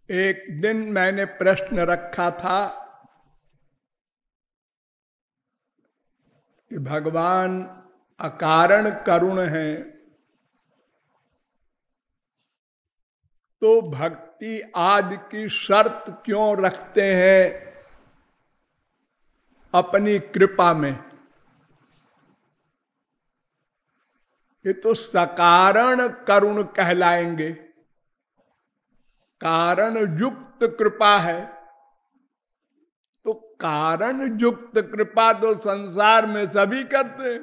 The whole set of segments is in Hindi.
एक दिन मैंने प्रश्न रखा था कि भगवान अकारण करुण हैं, तो भक्ति आदि की शर्त क्यों रखते हैं अपनी कृपा में। ये तो सकारण करुण कहलाएंगे। कारण युक्त कृपा है, तो कारण युक्त कृपा तो संसार में सभी करते हैं।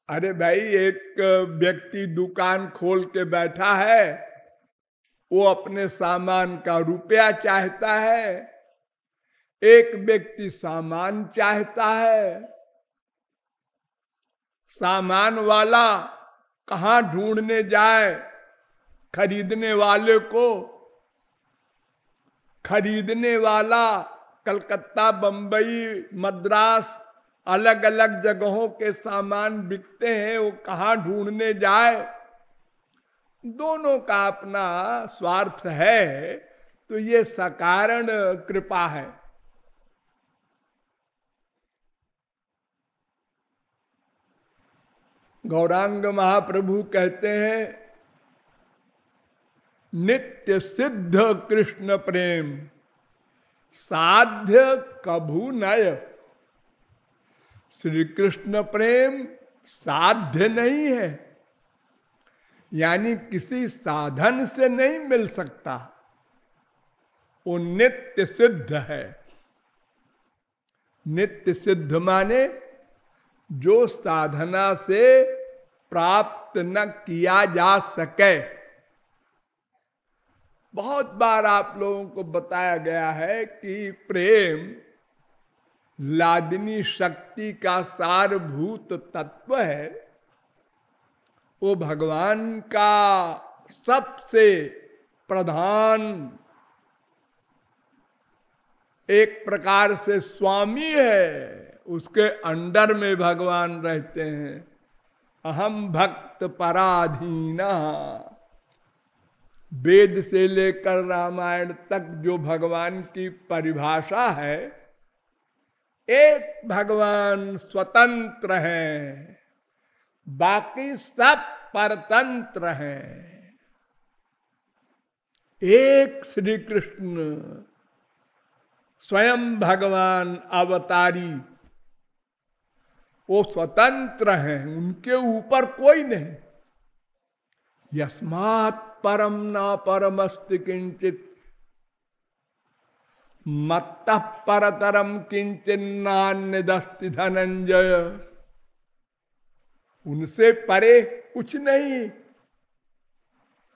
अरे भाई, एक व्यक्ति दुकान खोल के बैठा है, वो अपने सामान का रुपया चाहता है, एक व्यक्ति सामान चाहता है। सामान वाला कहां ढूंढने जाए खरीदने वाले को। खरीदने वाला कलकत्ता, बंबई, मद्रास, अलग अलग जगहों के सामान बिकते हैं, वो कहां ढूंढने जाए। दोनों का अपना स्वार्थ है, तो ये सकारण कृपा है। गौरांग महाप्रभु कहते हैं, नित्य सिद्ध कृष्ण प्रेम साध्य कभू नय। श्री कृष्ण प्रेम साध्य नहीं है, यानी किसी साधन से नहीं मिल सकता, वो नित्य सिद्ध है। नित्य सिद्ध माने जो साधना से प्राप्त न किया जा सके। बहुत बार आप लोगों को बताया गया है कि प्रेम लादिनी शक्ति का सारभूत तत्व है। वो भगवान का सबसे प्रधान, एक प्रकार से स्वामी है। उसके अंडर में भगवान रहते हैं। अहम भक्त पराधीना। वेद से लेकर रामायण तक जो भगवान की परिभाषा है, एक भगवान स्वतंत्र हैं, बाकी सब परतंत्र हैं। एक श्री कृष्ण स्वयं भगवान अवतारी, वो स्वतंत्र हैं, उनके ऊपर कोई नहीं। यस्मात् परम न परमस्ति किंचित मत्तः परतरम किंचिन्नान्यदस्ति धनंजय। उनसे परे कुछ नहीं,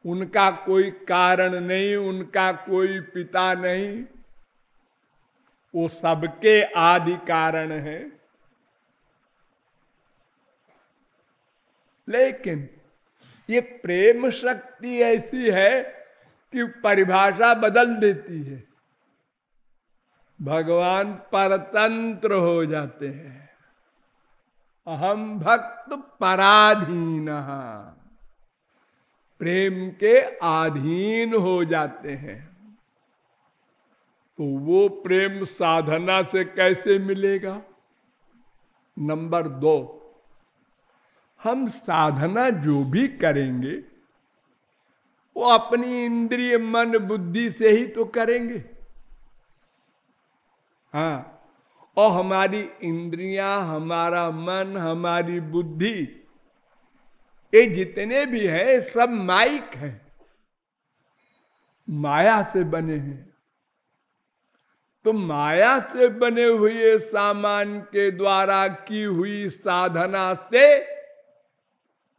उनका कोई कारण नहीं, उनका कोई पिता नहीं, वो सबके आदि कारण है। लेकिन ये प्रेम शक्ति ऐसी है कि परिभाषा बदल देती है। भगवान परतंत्र हो जाते हैं। अहम भक्त पराधीन, प्रेम के अधीन हो जाते हैं। तो वो प्रेम साधना से कैसे मिलेगा? नंबर 2, हम साधना जो भी करेंगे वो अपनी इंद्रिय मन बुद्धि से ही तो करेंगे। हाँ, और हमारी इंद्रियां, हमारा मन, हमारी बुद्धि, ये जितने भी हैं सब माइक हैं, माया से बने हैं। तो माया से बने हुए सामान के द्वारा की हुई साधना से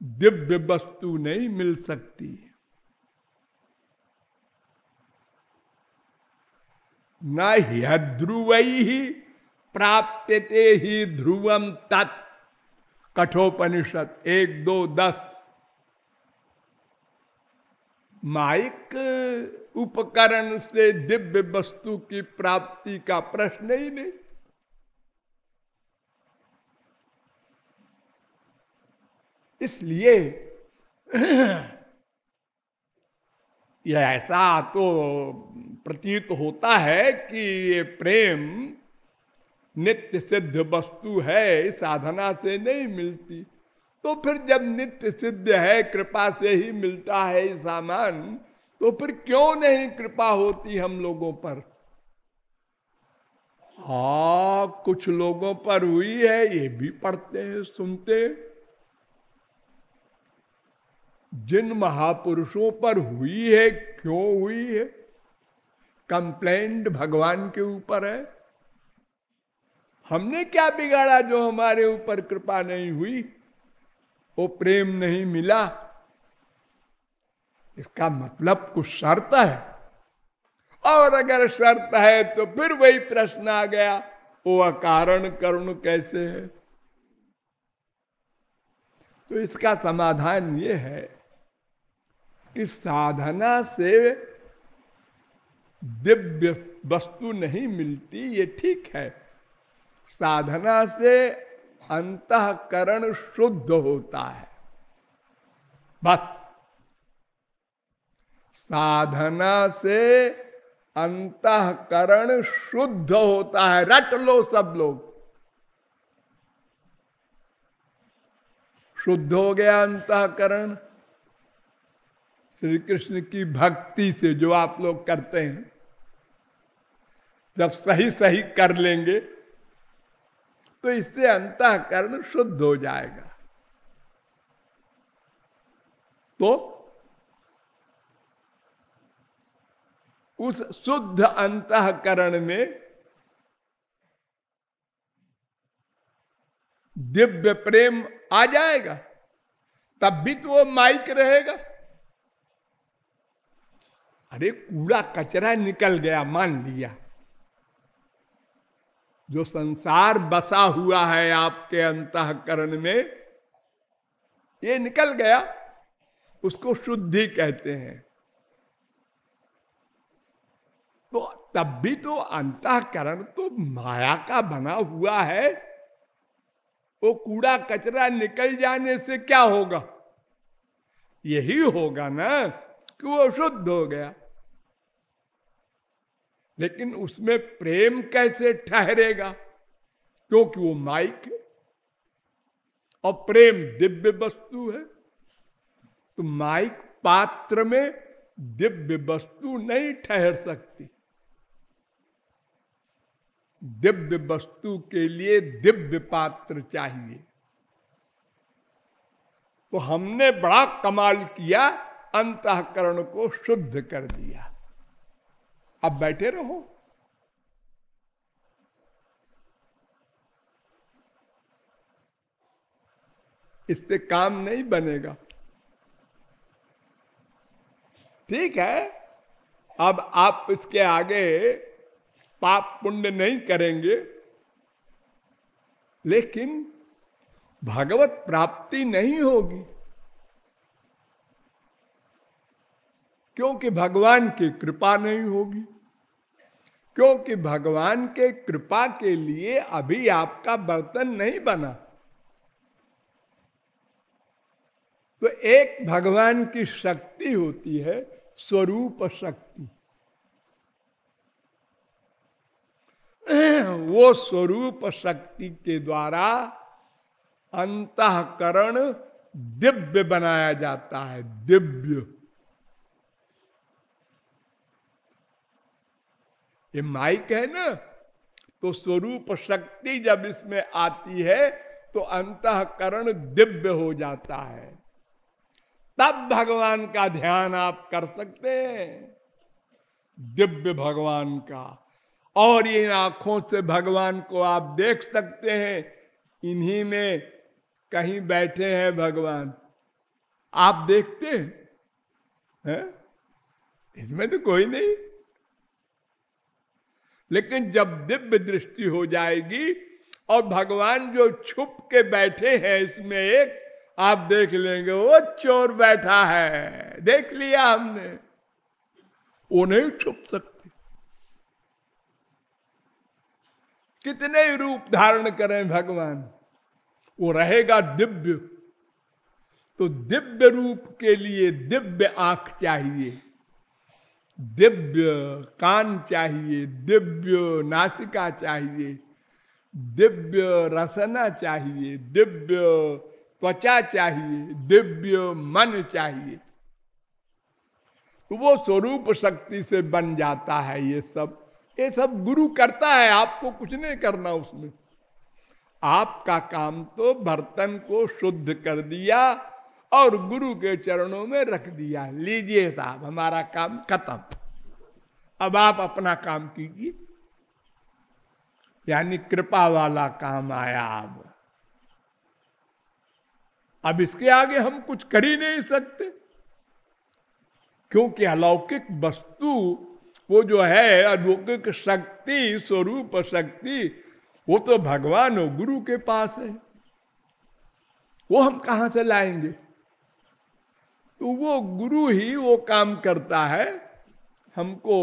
दिव्य वस्तु नहीं मिल सकती। न ह्यध्रुवैः प्राप्यते ही ध्रुवम तत्। कठोपनिषद 1-2-10। माइक उपकरण से दिव्य वस्तु की प्राप्ति का प्रश्न ही नहीं। इसलिए ये ऐसा तो प्रतीत होता है कि ये प्रेम नित्य सिद्ध वस्तु है, साधना से नहीं मिलती। तो फिर जब नित्य सिद्ध है, कृपा से ही मिलता है ये सामान, तो फिर क्यों नहीं कृपा होती हम लोगों पर? हाँ, कुछ लोगों पर हुई है, ये भी पढ़ते हैं, सुनते हैं। जिन महापुरुषों पर हुई है, क्यों हुई है? कंप्लेंट भगवान के ऊपर है। हमने क्या बिगाड़ा जो हमारे ऊपर कृपा नहीं हुई, वो प्रेम नहीं मिला? इसका मतलब कुछ शर्त है, और अगर शर्त है तो फिर वही प्रश्न आ गया, वो अकारण करुण कैसे है? तो इसका समाधान ये है कि साधना से दिव्य वस्तु नहीं मिलती, ये ठीक है। साधना से अंतःकरण शुद्ध होता है, बस। साधना से अंतःकरण शुद्ध होता है, रट लो सब लोग। शुद्ध हो गया अंतःकरण श्री कृष्ण की भक्ति से, जो आप लोग करते हैं। जब सही सही कर लेंगे तो इससे अंतःकरण शुद्ध हो जाएगा। तो उस शुद्ध अंतःकरण में दिव्य प्रेम आ जाएगा, तब भी तो वो माइक रहेगा। अरे कूड़ा कचरा निकल गया, मान लिया, जो संसार बसा हुआ है आपके अंतःकरण में, ये निकल गया, उसको शुद्धि कहते हैं। तो तब भी तो अंतःकरण तो माया का बना हुआ है। वो कूड़ा कचरा निकल जाने से क्या होगा? यही होगा ना कि वो शुद्ध हो गया। लेकिन उसमें प्रेम कैसे ठहरेगा? क्योंकि वो माइक है और प्रेम दिव्य वस्तु है। तो माइक पात्र में दिव्य वस्तु नहीं ठहर सकती। दिव्य वस्तु के लिए दिव्य पात्र चाहिए। तो हमने बड़ा कमाल किया, अंतःकरण को शुद्ध कर दिया। अब बैठे रहो। इससे काम नहीं बनेगा। ठीक है, अब आप इसके आगे पाप पुण्य नहीं करेंगे, लेकिन भगवत प्राप्ति नहीं होगी, क्योंकि भगवान की कृपा नहीं होगी। क्योंकि भगवान के कृपा के लिए अभी आपका बर्तन नहीं बना। तो एक भगवान की शक्ति होती है, स्वरूप शक्ति। वो स्वरूप शक्ति के द्वारा अंतःकरण दिव्य बनाया जाता है। दिव्य, ये माइक है ना, तो स्वरूप शक्ति जब इसमें आती है तो अंतःकरण दिव्य हो जाता है। तब भगवान का ध्यान आप कर सकते हैं, दिव्य भगवान का। और इन आंखों से भगवान को आप देख सकते हैं। इन्हीं में कहीं बैठे हैं भगवान, आप देखते हैं? इसमें तो कोई नहीं। लेकिन जब दिव्य दृष्टि हो जाएगी और भगवान जो छुप के बैठे हैं इसमें, एक आप देख लेंगे वो चोर बैठा है, देख लिया हमने। वो नहीं छुप सकते। कितने रूप धारण करें भगवान, वो रहेगा दिव्य। तो दिव्य रूप के लिए दिव्य आंख चाहिए। दिव्य कान चाहिए, दिव्य नासिका चाहिए, दिव्य रसना चाहिए, दिव्य त्वचा चाहिए, दिव्य मन चाहिए। तो वो स्वरूप शक्ति से बन जाता है ये सब गुरु करता है, आपको कुछ नहीं करना उसमें। आपका काम तो बर्तन को शुद्ध कर दिया और गुरु के चरणों में रख दिया, लीजिए साहब हमारा काम खत्म, अब आप अपना काम कीजिए। यानी कृपा वाला काम आया। अब इसके आगे हम कुछ कर ही नहीं सकते, क्योंकि अलौकिक वस्तु वो जो है अलौकिक शक्ति, स्वरूप शक्ति, वो तो भगवान और गुरु के पास है, वो हम कहां से लाएंगे? तो वो गुरु ही वो काम करता है, हमको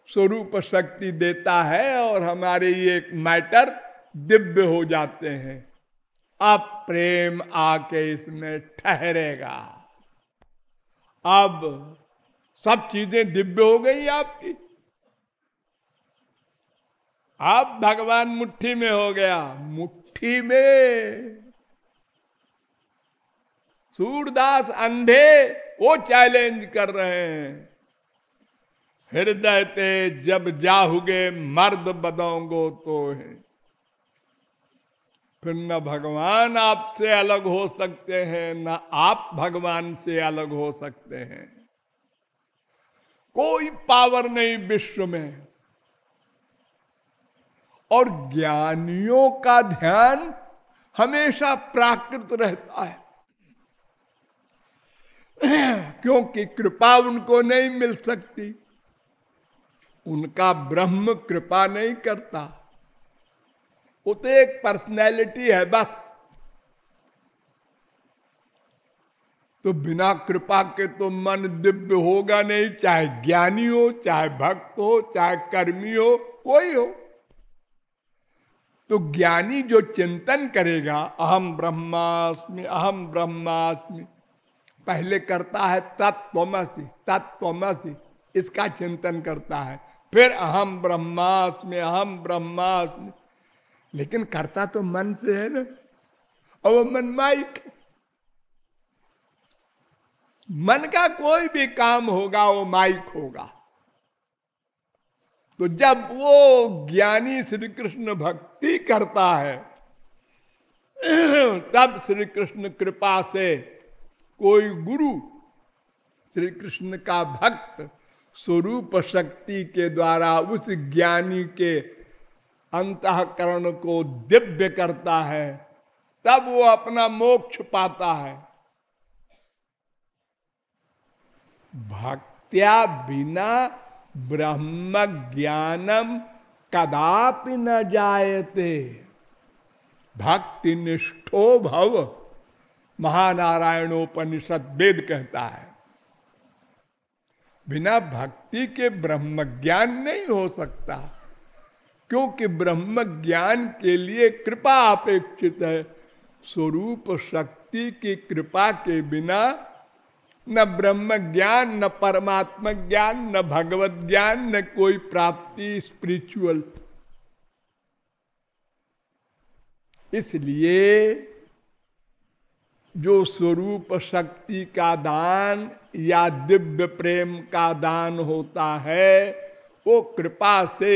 स्वरूप शक्ति देता है और हमारे ये मैटर दिव्य हो जाते हैं। अब प्रेम आके इसमें ठहरेगा, अब सब चीजें दिव्य हो गई आपकी, अब भगवान मुट्ठी में हो गया, मुट्ठी में। सूरदास अंधे वो चैलेंज कर रहे हैं, हृदय ते जब जाहुगे मर्द बदोंगो तो है। फिर न भगवान आपसे अलग हो सकते हैं, न आप भगवान से अलग हो सकते हैं। कोई पावर नहीं विश्व में। और ज्ञानियों का ध्यान हमेशा प्राकृत रहता है, क्योंकि कृपा उनको नहीं मिल सकती, उनका ब्रह्म कृपा नहीं करता, वो तो एक पर्सनैलिटी है बस। तो बिना कृपा के तो मन दिव्य होगा नहीं, चाहे ज्ञानी हो, चाहे भक्त हो, चाहे कर्मी हो, कोई हो। तो ज्ञानी जो चिंतन करेगा अहम ब्रह्मास्मि, अहम ब्रह्मास्मि, पहले करता है तत्त्वमसि, तत्त्वमसि, इसका चिंतन करता है, फिर अहम ब्रह्मास्मि, अहम ब्रह्मास्मि। लेकिन करता तो मन से है ना, और वो मन माइक। मन का कोई भी काम होगा वो माइक होगा। तो जब वो ज्ञानी श्री कृष्ण भक्ति करता है, तब श्री कृष्ण कृपा से कोई गुरु श्री कृष्ण का भक्त स्वरूप शक्ति के द्वारा उस ज्ञानी के अंतःकरण को दिव्य करता है, तब वो अपना मोक्ष पाता है। भक्त्या बिना ब्रह्म ज्ञानम कदापि न जायते, भक्ति निष्ठो भव, महानारायणोपनिषद वेद कहता है। बिना भक्ति के ब्रह्म ज्ञान नहीं हो सकता, क्योंकि ब्रह्म ज्ञान के लिए कृपा अपेक्षित है। स्वरूप शक्ति की कृपा के बिना न ब्रह्म ज्ञान, न परमात्मा ज्ञान, न भगवत ज्ञान, न कोई प्राप्ति स्पिरिचुअल। इसलिए जो स्वरूप शक्ति का दान या दिव्य प्रेम का दान होता है, वो कृपा से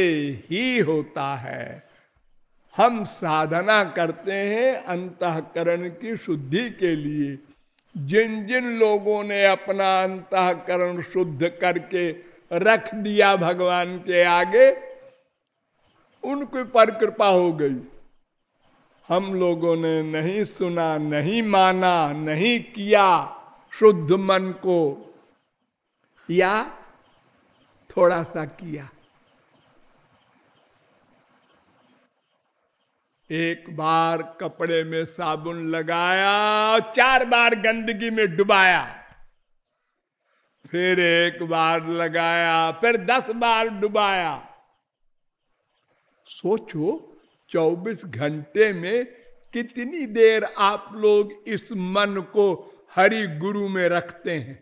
ही होता है। हम साधना करते हैं अंतःकरण की शुद्धि के लिए। जिन जिन लोगों ने अपना अंतःकरण शुद्ध करके रख दिया भगवान के आगे, उनके पर कृपा हो गई। हम लोगों ने नहीं सुना, नहीं माना, नहीं किया शुद्ध मन को, या थोड़ा सा किया। एक बार कपड़े में साबुन लगाया, 4 बार गंदगी में डुबाया, फिर एक बार लगाया, फिर 10 बार डुबाया। सोचो 24 घंटे में कितनी देर आप लोग इस मन को हरि गुरु में रखते हैं?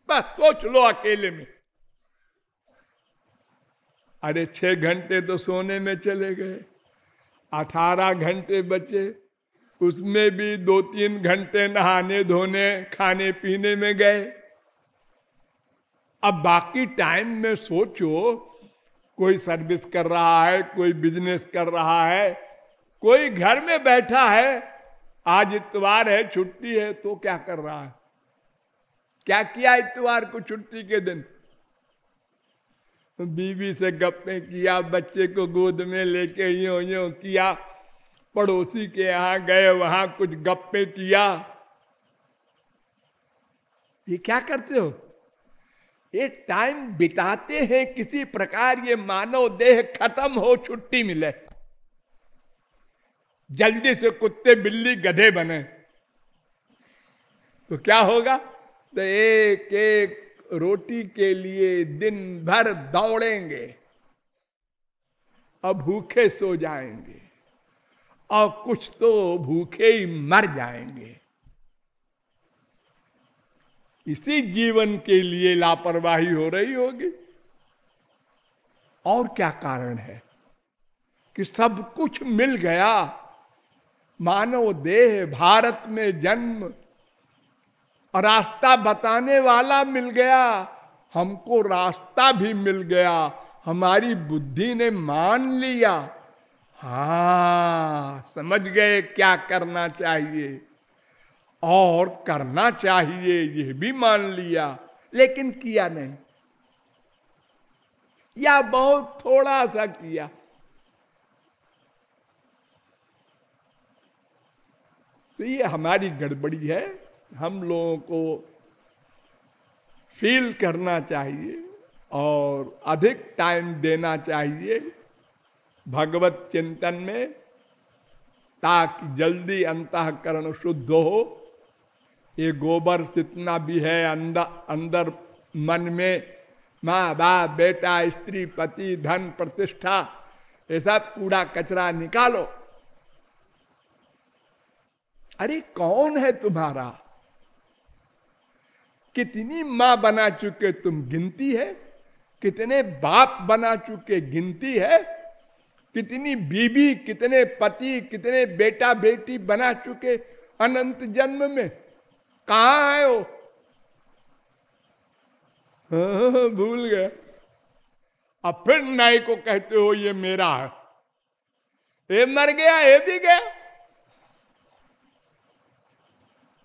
बस सोच लो अकेले में। अरे 6 घंटे तो सोने में चले गए, 18 घंटे बचे, उसमें भी 2-3 घंटे नहाने धोने खाने पीने में गए। अब बाकी टाइम में सोचो, कोई सर्विस कर रहा है, कोई बिजनेस कर रहा है, कोई घर में बैठा है, आज इतवार है छुट्टी है तो क्या कर रहा है, क्या किया इतवार को छुट्टी के दिन? बीवी से गप्पे किया, बच्चे को गोद में लेके यूं किया, पड़ोसी के यहां गए वहां कुछ गप्पे किया। ये क्या करते हो? ये टाइम बिताते हैं किसी प्रकार ये मानव देह खत्म हो, छुट्टी मिले, जल्दी से कुत्ते बिल्ली गधे बने तो क्या होगा? तो एक एक रोटी के लिए दिन भर दौड़ेंगे और भूखे सो जाएंगे, और कुछ तो भूखे ही मर जाएंगे। इसी जीवन के लिए लापरवाही हो रही होगी। और क्या कारण है कि सब कुछ मिल गया, मानव देह, भारत में जन्म, और रास्ता बताने वाला मिल गया, हमको रास्ता भी मिल गया, हमारी बुद्धि ने मान लिया, हाँ समझ गए क्या करना चाहिए और करना चाहिए, ये भी मान लिया, लेकिन किया नहीं, या बहुत थोड़ा सा किया। तो ये हमारी गड़बड़ी है। हम लोगों को फील करना चाहिए और अधिक टाइम देना चाहिए भगवत चिंतन में, ताकि जल्दी अंतःकरण शुद्ध हो। ये गोबर जितना भी है अंदर मन में, माँ बाप बेटा स्त्री पति धन प्रतिष्ठा, ये सब कूड़ा कचरा निकालो। अरे कौन है तुम्हारा? कितनी माँ बना चुके तुम, गिनती है? कितने बाप बना चुके, गिनती है? कितनी बीबी, कितने पति, कितने बेटा बेटी बना चुके अनंत जन्म में, कहां है वो? भूल गए। अब फिर नाई को कहते हो ये मेरा है, ये मर गया, ये भी गया।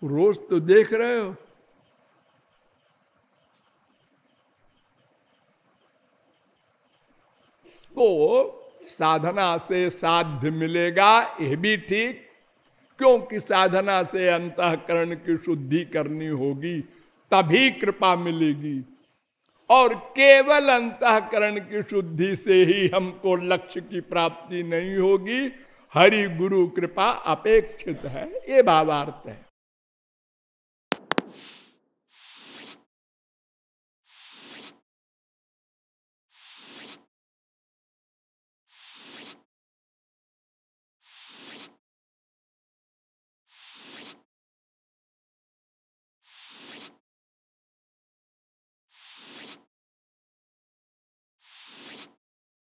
रोज तो देख रहे हो। तो साधना से साध्य मिलेगा, यह भी ठीक, क्योंकि साधना से अंतःकरण की शुद्धि करनी होगी, तभी कृपा मिलेगी। और केवल अंतःकरण की शुद्धि से ही हमको लक्ष्य की प्राप्ति नहीं होगी, हरि गुरु कृपा अपेक्षित है, ये भावार्थ है।